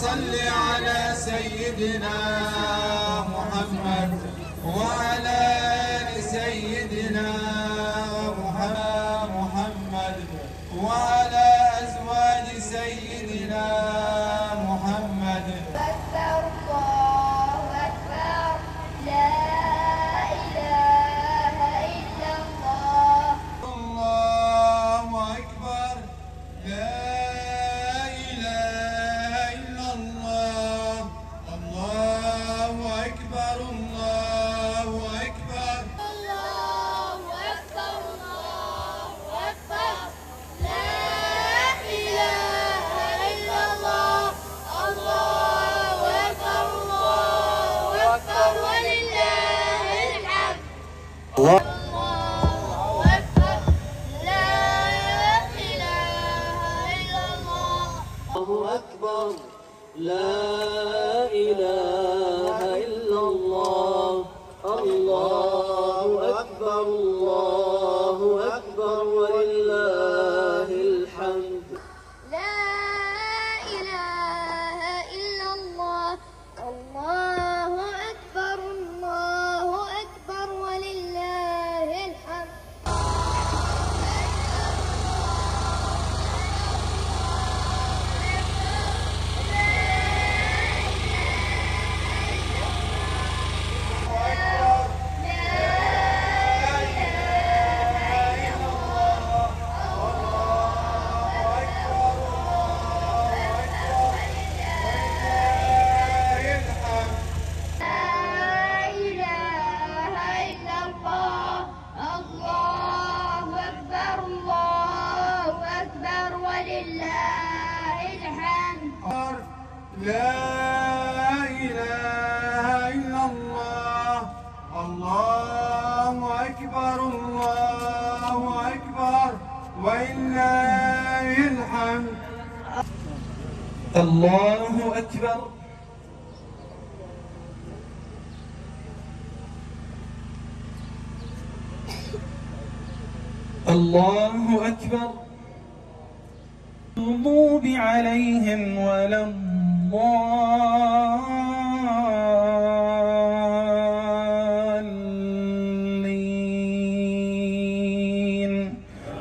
صل على سيدنا محمد وعلى آل سيدنا محمد وعلى أزواج سيدنا محمد. أكبر الله أكبر لا إله إلا الله. الله أكبر لا إله إلا الله. الله أكبر الله أكبر. الله أكبر الله أكبر لا إله إلا الله. الله أكبر الله أكبر ولله الحمد. الله أكبر لا إله إلا الله. الله أكبر لا إله إلا الله. الله أكبر الله أكبر ولله الحمد. لا إله إلا الله. الله أكبر الله أكبر ولله الحمد. لا إله إلا الله. الله أكبر الله أكبر ولله الحمد. الله أكبر. الله أكبر. المغضوب عليهم ولا الضالين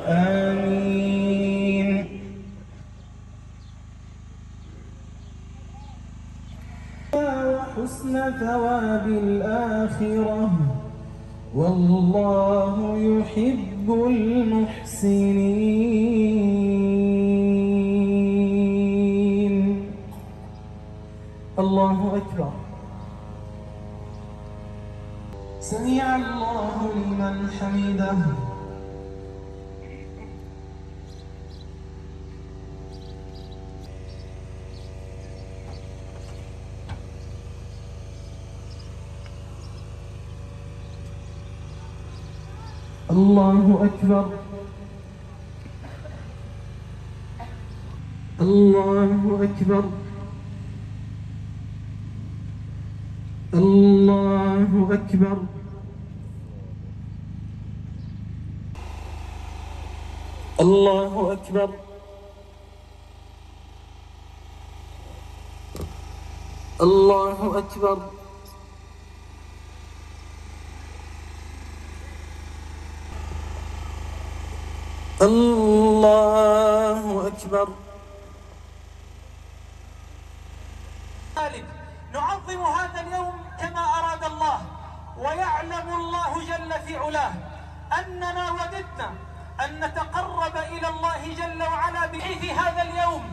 آمين. وحسن ثواب الآخرة والله يحب المحسنين. الله أكبر. سمع الله لمن حمده. الله أكبر. الله أكبر. الله أكبر. الله أكبر. الله أكبر. الله أكبر. نعظم هذا اليوم كما أراد الله، ويعلم الله جل في علاه أننا وددنا أن نتقرب إلى الله جل وعلا في هذا اليوم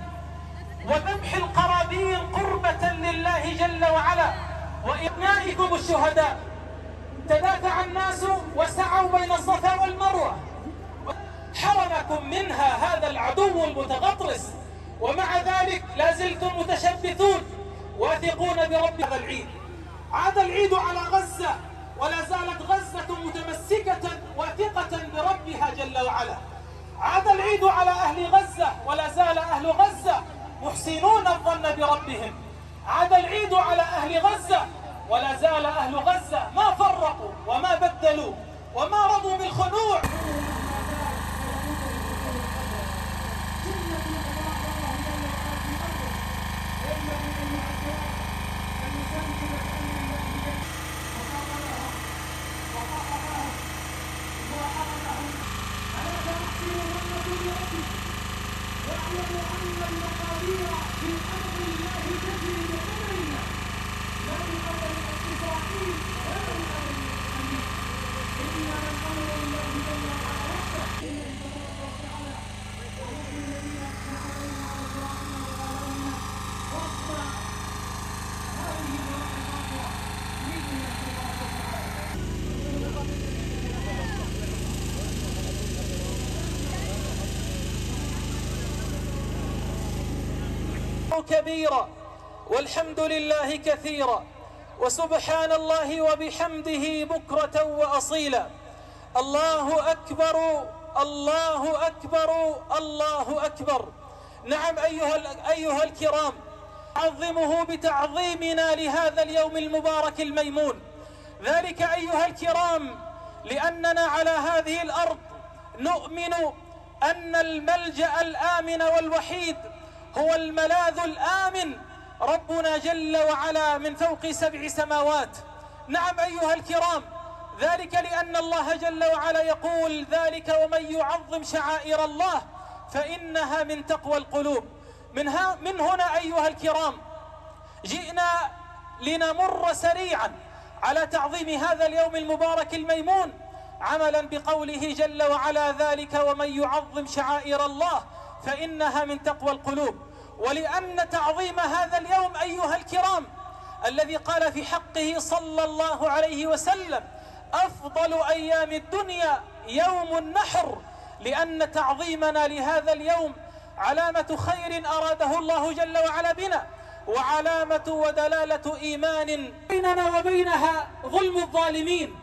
وذبح القرابين قربة لله جل وعلا وإبنائكم الشهداء. تدافع الناس وسعوا بين الصفا والمروة، حرمكم منها هذا العدو المتغطرس، ومع ذلك لا زلتم متشبثون واثقون برب. هذا العيد عاد العيد على غزة، ولا زالت غزة متمسكة واثقة بربها جل وعلا. عاد العيد على أهل غزة، ولا زال أهل غزة محسنون الظن بربهم. عاد العيد على أهل غزة، ولا زال أهل غزة ما فرقوا وما بدلوا وما رضوا بالخنوع. كبيرا والحمد لله كثيرا وسبحان الله وبحمده بكرة وأصيلا. الله أكبر الله أكبر الله أكبر. نعم أيها الكرام، نعظمه بتعظيمنا لهذا اليوم المبارك الميمون. ذلك أيها الكرام لأننا على هذه الأرض نؤمن أن الملجأ الآمن والوحيد هو الملاذ الآمن ربنا جل وعلا من فوق 7 سماوات. نعم أيها الكرام، ذلك لأن الله جل وعلا يقول: ذلك ومن يعظم شعائر الله فإنها من تقوى القلوب. من هنا أيها الكرام جئنا لنمر سريعا على تعظيم هذا اليوم المبارك الميمون، عملا بقوله جل وعلا: ذلك ومن يعظم شعائر الله فإنها من تقوى القلوب. ولأن تعظيم هذا اليوم أيها الكرام الذي قال في حقه صلى الله عليه وسلم: أفضل أيام الدنيا يوم النحر، لأن تعظيمنا لهذا اليوم علامة خير أراده الله جل وعلا بنا، وعلامة ودلالة إيمان بيننا وبينها ظلم الظالمين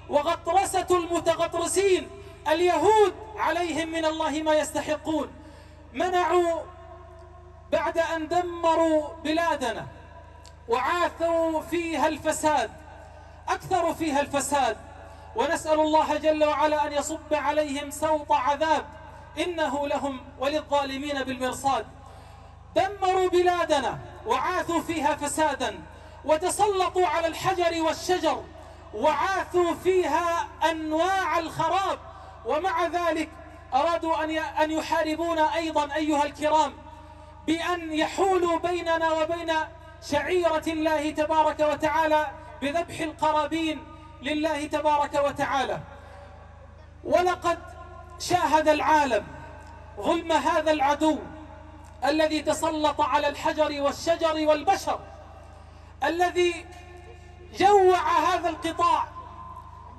وغطرسة المتغطرسين اليهود عليهم من الله ما يستحقون. منعوا بعد أن دمروا بلادنا وعاثوا فيها الفساد، أكثروا فيها الفساد، ونسأل الله جل وعلا أن يصب عليهم سوط عذاب إنه لهم وللظالمين بالمرصاد. دمروا بلادنا وعاثوا فيها فسادا، وتسلطوا على الحجر والشجر وعاثوا فيها أنواع الخراب، ومع ذلك أرادوا أن يحاربونا أيضا أيها الكرام بأن يحولوا بيننا وبين شعيرة الله تبارك وتعالى بذبح القرابين لله تبارك وتعالى. ولقد شاهد العالم ظلم هذا العدو الذي تسلط على الحجر والشجر والبشر، الذي جوع هذا القطاع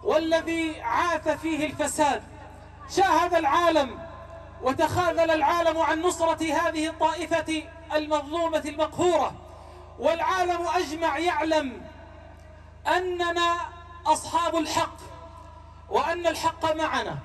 والذي عاث فيه الفساد. شاهد العالم وتخاذل العالم عن نصرة هذه الطائفة المظلومة المقهورة، والعالم أجمع يعلم أننا أصحاب الحق وأن الحق معنا،